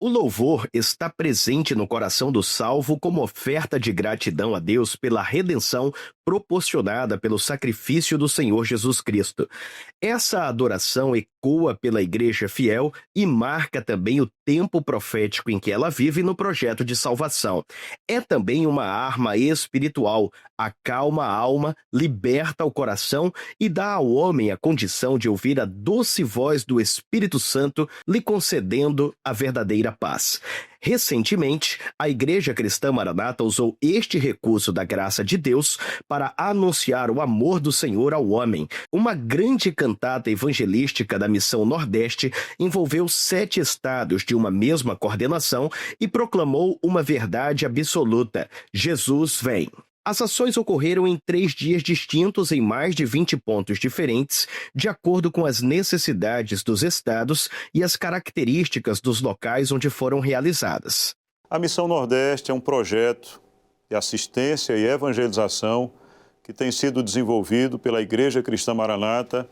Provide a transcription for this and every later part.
O louvor está presente no coração do salvo como oferta de gratidão a Deus pela redenção proporcionada pelo sacrifício do Senhor Jesus Cristo. Essa adoração ecoa pela igreja fiel e marca também o tempo profético em que ela vive no projeto de salvação. É também uma arma espiritual, acalma a alma, liberta o coração e dá ao homem a condição de ouvir a doce voz do Espírito Santo, lhe concedendo a verdadeira paz. Recentemente, a Igreja Cristã Maranata usou este recurso da graça de Deus para anunciar o amor do Senhor ao homem. Uma grande cantata evangelística da Missão Nordeste envolveu 7 estados de uma mesma coordenação e proclamou uma verdade absoluta: Jesus vem. As ações ocorreram em 3 dias distintos em mais de 20 pontos diferentes, de acordo com as necessidades dos estados e as características dos locais onde foram realizadas. A Missão Nordeste é um projeto de assistência e evangelização que tem sido desenvolvido pela Igreja Cristã Maranata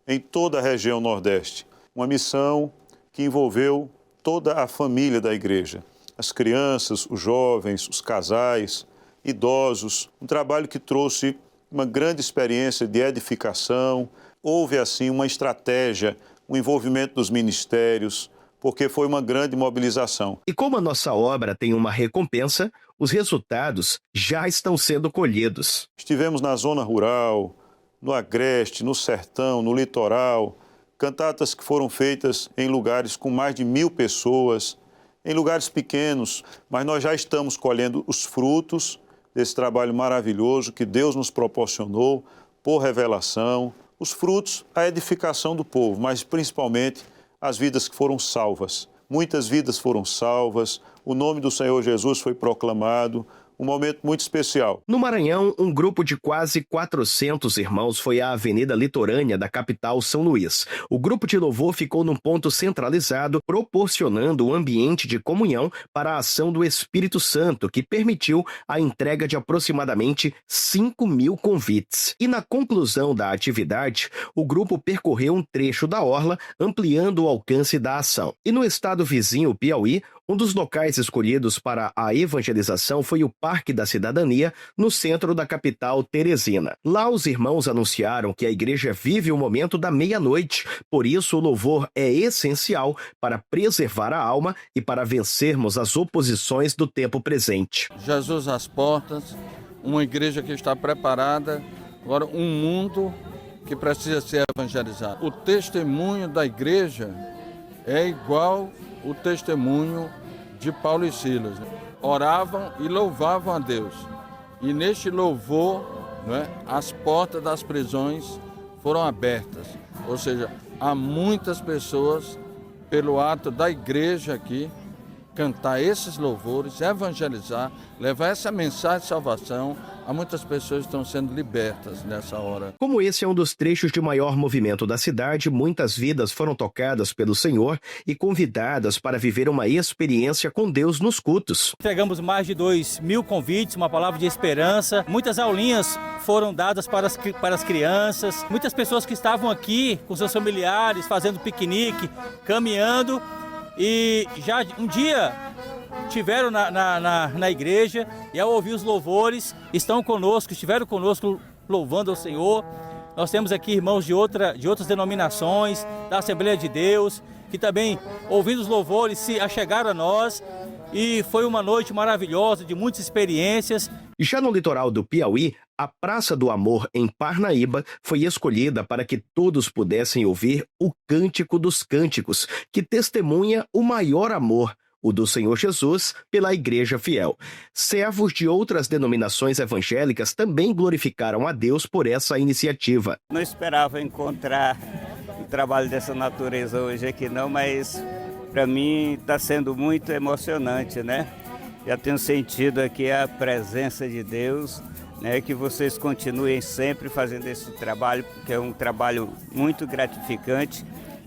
em toda a região Nordeste. Uma missão que envolveu toda a família da igreja, as crianças, os jovens, os casais, idosos, um trabalho que trouxe uma grande experiência de edificação. Houve, assim, uma estratégia, um envolvimento dos ministérios, porque foi uma grande mobilização. E como a nossa obra tem uma recompensa, os resultados já estão sendo colhidos. Estivemos na zona rural, no agreste, no sertão, no litoral, cantatas que foram feitas em lugares com mais de 1.000 pessoas, em lugares pequenos, mas nós já estamos colhendo os frutos desse trabalho maravilhoso que Deus nos proporcionou por revelação, os frutos, a edificação do povo, mas principalmente as vidas que foram salvas. Muitas vidas foram salvas, o nome do Senhor Jesus foi proclamado, um momento muito especial. No Maranhão, um grupo de quase 400 irmãos foi à avenida litorânea da capital São Luís. O grupo de louvor ficou num ponto centralizado, proporcionando um ambiente de comunhão para a ação do Espírito Santo, que permitiu a entrega de aproximadamente 5.000 convites. E na conclusão da atividade, o grupo percorreu um trecho da orla, ampliando o alcance da ação. E no estado vizinho, Piauí, um dos locais escolhidos para a evangelização foi o Parque da Cidadania, no centro da capital Teresina. Lá os irmãos anunciaram que a igreja vive o momento da meia-noite, por isso o louvor é essencial para preservar a alma e para vencermos as oposições do tempo presente. Jesus às portas, uma igreja que está preparada, agora um mundo que precisa ser evangelizado. O testemunho da igreja é igual o testemunho de Paulo e Silas. Oravam e louvavam a Deus. E neste louvor, as portas das prisões foram abertas. Ou seja, há muitas pessoas, pelo ato da igreja aqui, cantar esses louvores, evangelizar, levar essa mensagem de salvação a muitas pessoas que estão sendo libertas nessa hora. Como esse é um dos trechos de maior movimento da cidade, muitas vidas foram tocadas pelo Senhor e convidadas para viver uma experiência com Deus nos cultos. Entregamos mais de 2.000 convites, uma palavra de esperança. Muitas aulinhas foram dadas para as crianças. Muitas pessoas que estavam aqui com seus familiares, fazendo piquenique, caminhando. E já um dia estiveram na igreja e ao ouvir os louvores, estão conosco, estiveram conosco louvando ao Senhor. Nós temos aqui irmãos de outras denominações, da Assembleia de Deus, que também, ouvindo os louvores, se achegaram a nós. E foi uma noite maravilhosa, de muitas experiências. Já no litoral do Piauí, a Praça do Amor, em Parnaíba, foi escolhida para que todos pudessem ouvir o Cântico dos Cânticos, que testemunha o maior amor, o do Senhor Jesus, pela Igreja Fiel. Servos de outras denominações evangélicas também glorificaram a Deus por essa iniciativa. Não esperava encontrar um trabalho dessa natureza hoje aqui não, mas para mim está sendo muito emocionante, né? Já tenho sentido aqui a presença de Deus, né? Que vocês continuem sempre fazendo esse trabalho, porque é um trabalho muito gratificante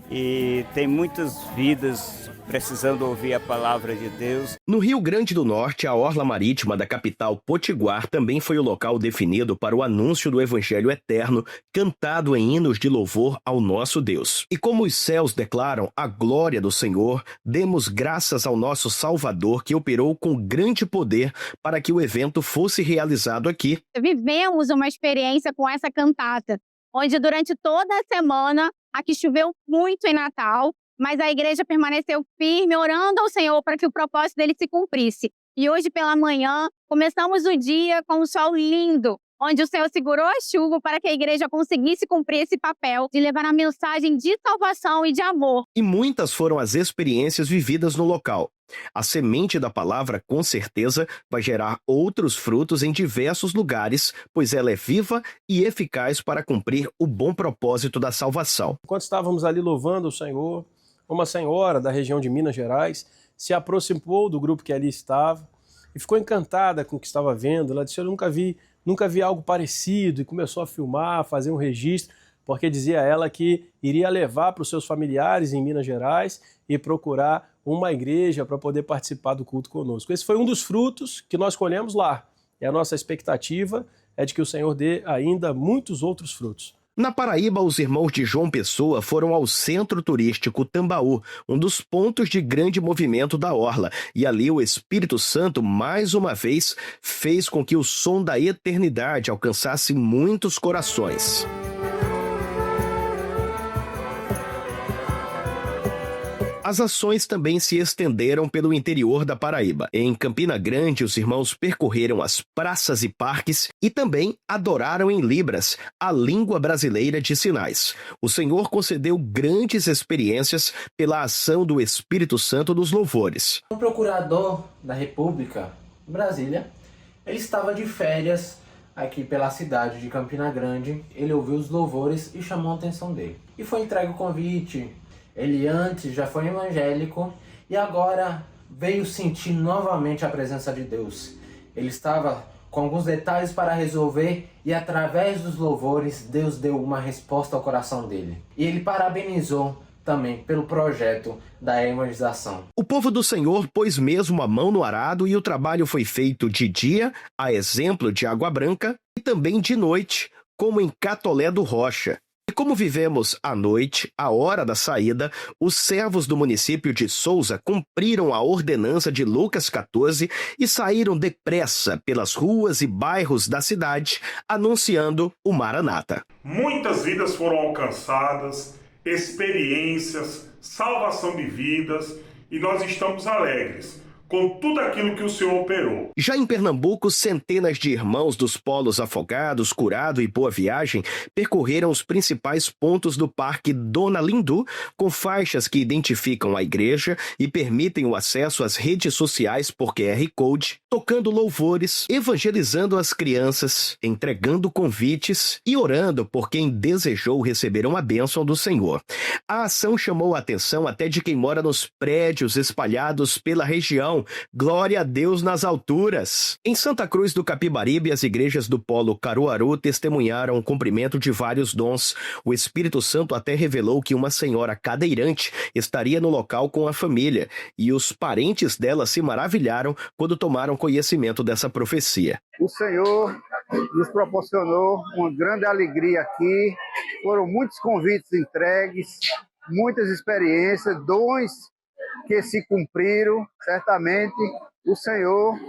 e tem muitas vidas precisando ouvir a palavra de Deus. No Rio Grande do Norte, a orla marítima da capital Potiguar também foi o local definido para o anúncio do Evangelho eterno, cantado em hinos de louvor ao nosso Deus. E como os céus declaram a glória do Senhor, demos graças ao nosso Salvador, que operou com grande poder para que o evento fosse realizado aqui. Vivemos uma experiência com essa cantata, onde durante toda a semana, aqui choveu muito em Natal, mas a igreja permaneceu firme, orando ao Senhor para que o propósito dele se cumprisse. E hoje pela manhã, começamos o dia com um sol lindo, onde o Senhor segurou a chuva para que a igreja conseguisse cumprir esse papel de levar a mensagem de salvação e de amor. E muitas foram as experiências vividas no local. A semente da palavra, com certeza, vai gerar outros frutos em diversos lugares, pois ela é viva e eficaz para cumprir o bom propósito da salvação. Enquanto estávamos ali louvando o Senhor, uma senhora da região de Minas Gerais se aproximou do grupo que ali estava e ficou encantada com o que estava vendo. Ela disse: eu nunca vi algo parecido, e começou a filmar, a fazer um registro, porque dizia ela que iria levar para os seus familiares em Minas Gerais e procurar uma igreja para poder participar do culto conosco. Esse foi um dos frutos que nós colhemos lá. E a nossa expectativa é de que o Senhor dê ainda muitos outros frutos. Na Paraíba, os irmãos de João Pessoa foram ao centro turístico Tambaú, um dos pontos de grande movimento da orla, e ali o Espírito Santo, mais uma vez, fez com que o som da eternidade alcançasse muitos corações. As ações também se estenderam pelo interior da Paraíba. Em Campina Grande, os irmãos percorreram as praças e parques e também adoraram em Libras, a língua brasileira de sinais. O Senhor concedeu grandes experiências pela ação do Espírito Santo nos louvores. O procurador da República, em Brasília, ele estava de férias aqui pela cidade de Campina Grande. Ele ouviu os louvores e chamou a atenção dele. E foi entregue o convite. Ele antes já foi evangélico e agora veio sentir novamente a presença de Deus. Ele estava com alguns detalhes para resolver e através dos louvores Deus deu uma resposta ao coração dele. E ele parabenizou também pelo projeto da evangelização. O povo do Senhor pôs mesmo a mão no arado e o trabalho foi feito de dia, a exemplo de Água Branca, e também de noite, como em Catolé do Rocha. E como vivemos à noite, à hora da saída, os servos do município de Souza cumpriram a ordenança de Lucas 14 e saíram depressa pelas ruas e bairros da cidade, anunciando o Maranata. Muitas vidas foram alcançadas, experiências, salvação de vidas, e nós estamos alegres com tudo aquilo que o Senhor operou. Já em Pernambuco, centenas de irmãos dos polos Afogados, Curado e Boa Viagem percorreram os principais pontos do Parque Dona Lindu, com faixas que identificam a igreja e permitem o acesso às redes sociais por QR Code, tocando louvores, evangelizando as crianças, entregando convites e orando por quem desejou receber uma bênção do Senhor. A ação chamou a atenção até de quem mora nos prédios espalhados pela região. Glória a Deus nas alturas! Em Santa Cruz do Capibaribe, as igrejas do Polo Caruaru testemunharam o cumprimento de vários dons. O Espírito Santo até revelou que uma senhora cadeirante estaria no local com a família, e os parentes dela se maravilharam quando tomaram conhecimento dessa profecia. O Senhor nos proporcionou uma grande alegria aqui, foram muitos convites entregues, muitas experiências, dons que se cumpriram. Certamente o Senhor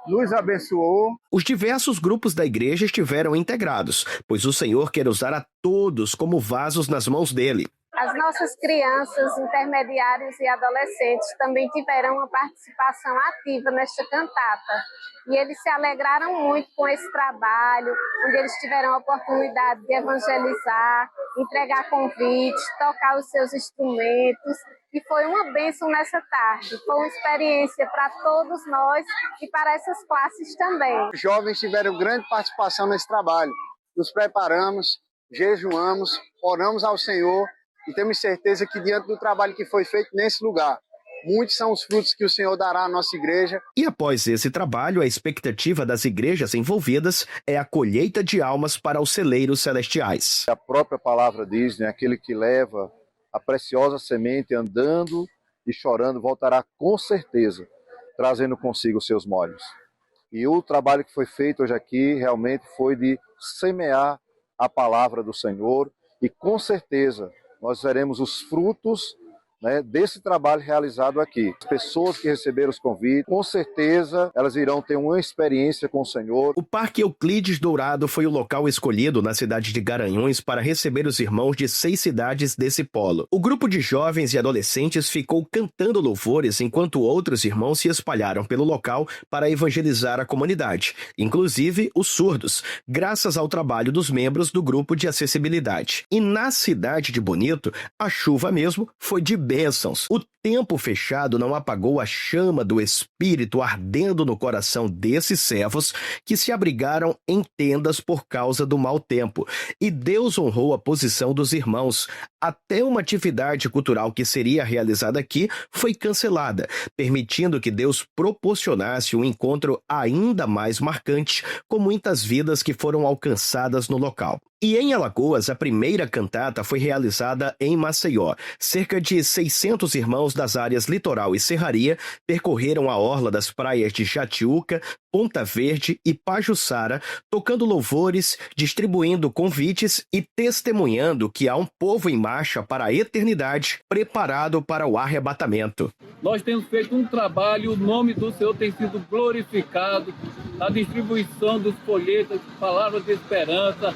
nos abençoou. Os diversos grupos da igreja estiveram integrados, pois o Senhor quer usar a todos como vasos nas mãos dele. As nossas crianças, intermediários e adolescentes também tiveram uma participação ativa nesta cantata. E eles se alegraram muito com esse trabalho, onde eles tiveram a oportunidade de evangelizar, entregar convites, tocar os seus instrumentos. E foi uma bênção nessa tarde. Foi uma experiência para todos nós e para essas classes também. Os jovens tiveram grande participação nesse trabalho. Nos preparamos, jejuamos, oramos ao Senhor e temos certeza que diante do trabalho que foi feito nesse lugar, muitos são os frutos que o Senhor dará à nossa igreja. E após esse trabalho, a expectativa das igrejas envolvidas é a colheita de almas para os celeiros celestiais. A própria palavra diz, né, aquele que leva a preciosa semente andando e chorando, voltará com certeza, trazendo consigo os seus molhos. E o trabalho que foi feito hoje aqui realmente foi de semear a palavra do Senhor e com certeza nós veremos os frutos, né, desse trabalho realizado aqui. As pessoas que receberam os convites, com certeza elas irão ter uma experiência com o Senhor. O Parque Euclides Dourado foi o local escolhido na cidade de Garanhuns para receber os irmãos de 6 cidades desse polo. O grupo de jovens e adolescentes ficou cantando louvores enquanto outros irmãos se espalharam pelo local para evangelizar a comunidade, inclusive os surdos, graças ao trabalho dos membros do grupo de acessibilidade. E na cidade de Bonito, a chuva mesmo foi de bênçãos. O tempo fechado não apagou a chama do Espírito ardendo no coração desses servos que se abrigaram em tendas por causa do mau tempo. E Deus honrou a posição dos irmãos. Até uma atividade cultural que seria realizada aqui foi cancelada, permitindo que Deus proporcionasse um encontro ainda mais marcante com muitas vidas que foram alcançadas no local. E em Alagoas, a primeira cantata foi realizada em Maceió. Cerca de 600 irmãos das áreas Litoral e Serraria percorreram a orla das praias de Jatiuca, Ponta Verde e Pajuçara, tocando louvores, distribuindo convites e testemunhando que há um povo em marcha para a eternidade, preparado para o arrebatamento. Nós temos feito um trabalho, o nome do Senhor tem sido glorificado, na distribuição dos folhetos, palavras de esperança,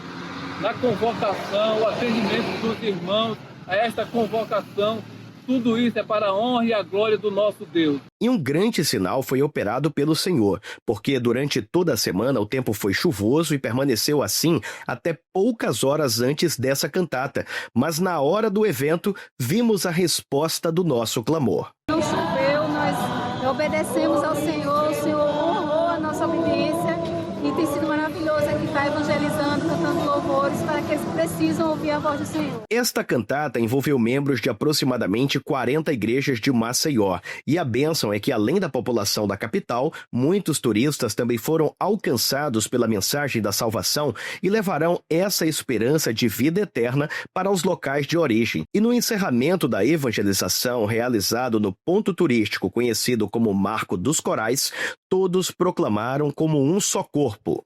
na convocação, o atendimento dos irmãos a esta convocação. Tudo isso é para a honra e a glória do nosso Deus. E um grande sinal foi operado pelo Senhor, porque durante toda a semana o tempo foi chuvoso e permaneceu assim até poucas horas antes dessa cantata. Mas na hora do evento, vimos a resposta do nosso clamor. Não choveu, nós obedecemos ao Senhor, o Senhor honrou a nossa obediência e tem sido maravilhoso aqui estar evangelizando, cantando louvores para aqueles que precisam ouvir a voz do Senhor. Esta cantata envolveu membros de aproximadamente 40 igrejas de Maceió. E a bênção é que, além da população da capital, muitos turistas também foram alcançados pela mensagem da salvação e levarão essa esperança de vida eterna para os locais de origem. E no encerramento da evangelização, realizado no ponto turístico conhecido como Marco dos Corais, todos proclamaram como um só corpo.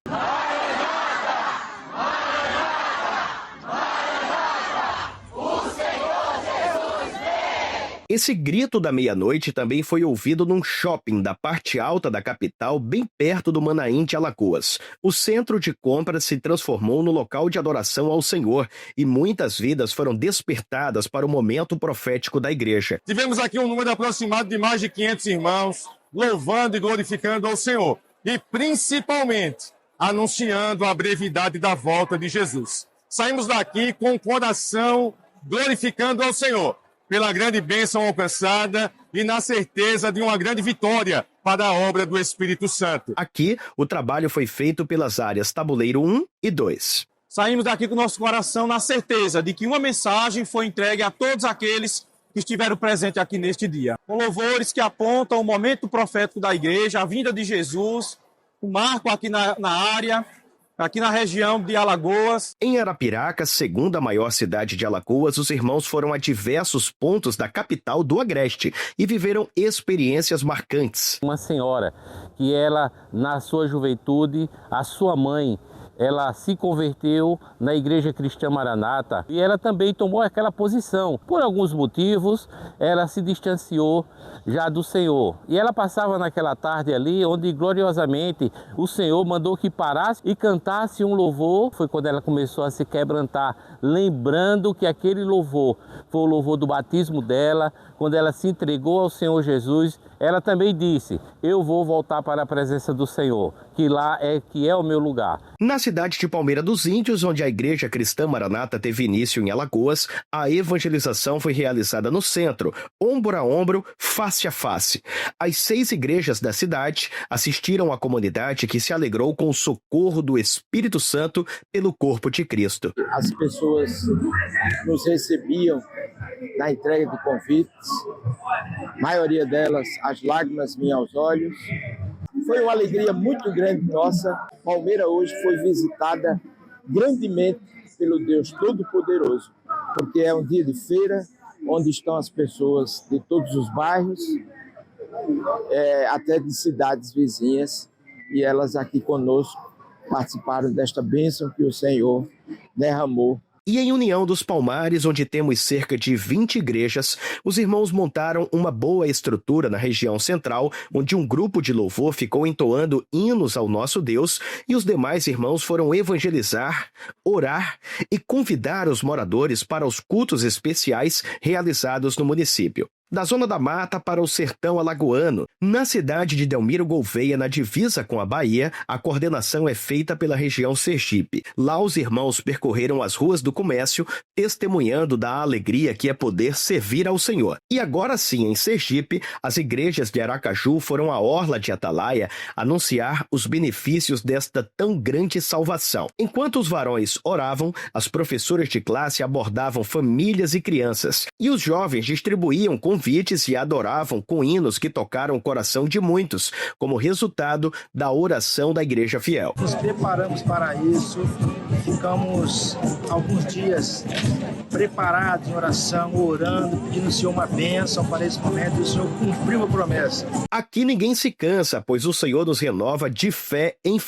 Esse grito da meia-noite também foi ouvido num shopping da parte alta da capital, bem perto do Manaim de Alagoas. O centro de compras se transformou no local de adoração ao Senhor e muitas vidas foram despertadas para o momento profético da igreja. Tivemos aqui um número aproximado de mais de 500 irmãos louvando e glorificando ao Senhor e principalmente anunciando a brevidade da volta de Jesus. Saímos daqui com o coração glorificando ao Senhor pela grande bênção alcançada e na certeza de uma grande vitória para a obra do Espírito Santo. Aqui, o trabalho foi feito pelas áreas Tabuleiro 1 e 2. Saímos daqui com o nosso coração na certeza de que uma mensagem foi entregue a todos aqueles que estiveram presentes aqui neste dia. Com louvores que apontam o momento profético da igreja, a vinda de Jesus, o marco aqui na área, aqui na região de Alagoas. Em Arapiraca, segunda maior cidade de Alagoas, os irmãos foram a diversos pontos da capital do Agreste e viveram experiências marcantes. Uma senhora que ela, na sua juventude, a sua mãe, ela se converteu na Igreja Cristã Maranata e ela também tomou aquela posição. Por alguns motivos, ela se distanciou já do Senhor. E ela passava naquela tarde ali, onde gloriosamente o Senhor mandou que parasse e cantasse um louvor. Foi quando ela começou a se quebrantar, lembrando que aquele louvor foi o louvor do batismo dela, quando ela se entregou ao Senhor Jesus. Ela também disse: eu vou voltar para a presença do Senhor, que lá é o meu lugar. Na cidade de Palmeira dos Índios, onde a Igreja Cristã Maranata teve início em Alagoas, a evangelização foi realizada no centro, ombro a ombro, face a face. As 6 igrejas da cidade assistiram a comunidade que se alegrou com o socorro do Espírito Santo pelo corpo de Cristo. As pessoas nos recebiam na entrega de convites, a maioria delas, as lágrimas vinham aos olhos. Foi uma alegria muito grande nossa. Palmeira hoje foi visitada grandemente pelo Deus Todo-Poderoso, porque é um dia de feira, onde estão as pessoas de todos os bairros, até de cidades vizinhas, e elas aqui conosco participaram desta bênção que o Senhor derramou. E em União dos Palmares, onde temos cerca de 20 igrejas, os irmãos montaram uma boa estrutura na região central, onde um grupo de louvor ficou entoando hinos ao nosso Deus e os demais irmãos foram evangelizar, orar e convidar os moradores para os cultos especiais realizados no município. Da Zona da Mata para o sertão alagoano, na cidade de Delmiro Gouveia, na divisa com a Bahia, a coordenação é feita pela região Sergipe. Lá os irmãos percorreram as ruas do comércio, testemunhando da alegria que é poder servir ao Senhor. E agora sim, em Sergipe, as igrejas de Aracaju foram à orla de Atalaia anunciar os benefícios desta tão grande salvação. Enquanto os varões oravam, as professoras de classe abordavam famílias e crianças, e os jovens distribuíam convites e adoravam com hinos que tocaram o coração de muitos, como resultado da oração da Igreja Fiel. Nos preparamos para isso, ficamos alguns dias preparados em oração, orando, pedindo ao Senhor uma bênção para esse momento, e o Senhor cumpriu a promessa. Aqui ninguém se cansa, pois o Senhor nos renova de fé em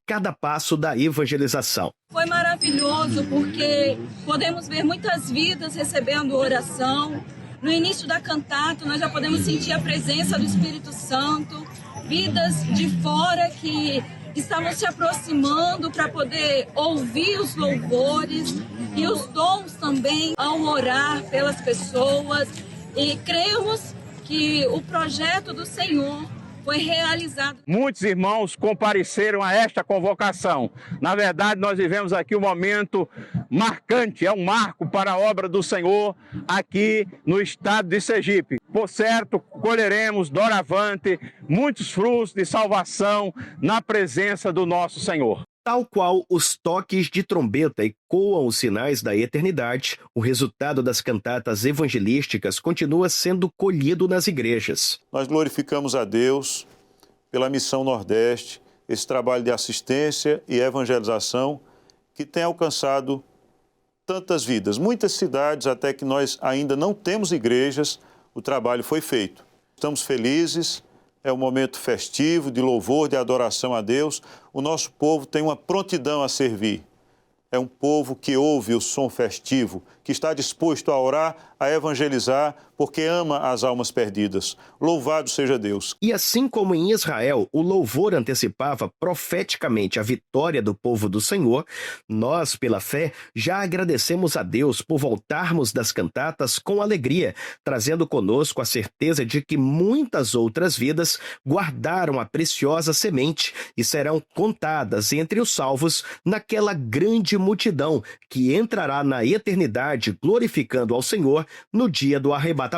cada passo da evangelização. Foi maravilhoso porque podemos ver muitas vidas recebendo oração. No início da cantata, nós já podemos sentir a presença do Espírito Santo, vidas de fora que estavam se aproximando para poder ouvir os louvores e os dons também ao orar pelas pessoas. E cremos que o projeto do Senhor foi realizado. Muitos irmãos compareceram a esta convocação. Na verdade, nós vivemos aqui um momento marcante, é um marco para a obra do Senhor aqui no estado de Sergipe. Por certo, colheremos doravante muitos frutos de salvação na presença do nosso Senhor. Tal qual os toques de trombeta ecoam os sinais da eternidade, o resultado das cantatas evangelísticas continua sendo colhido nas igrejas. Nós glorificamos a Deus pela Missão Nordeste, esse trabalho de assistência e evangelização que tem alcançado tantas vidas. Muitas cidades, até que nós ainda não temos igrejas, o trabalho foi feito. Estamos felizes. É um momento festivo, de louvor, de adoração a Deus. O nosso povo tem uma prontidão a servir. É um povo que ouve o som festivo, que está disposto a orar, a evangelizar, porque ama as almas perdidas. Louvado seja Deus. E assim como em Israel o louvor antecipava profeticamente a vitória do povo do Senhor, nós, pela fé, já agradecemos a Deus por voltarmos das cantatas com alegria, trazendo conosco a certeza de que muitas outras vidas guardaram a preciosa semente e serão contadas entre os salvos naquela grande multidão que entrará na eternidade glorificando ao Senhor no dia do arrebatamento.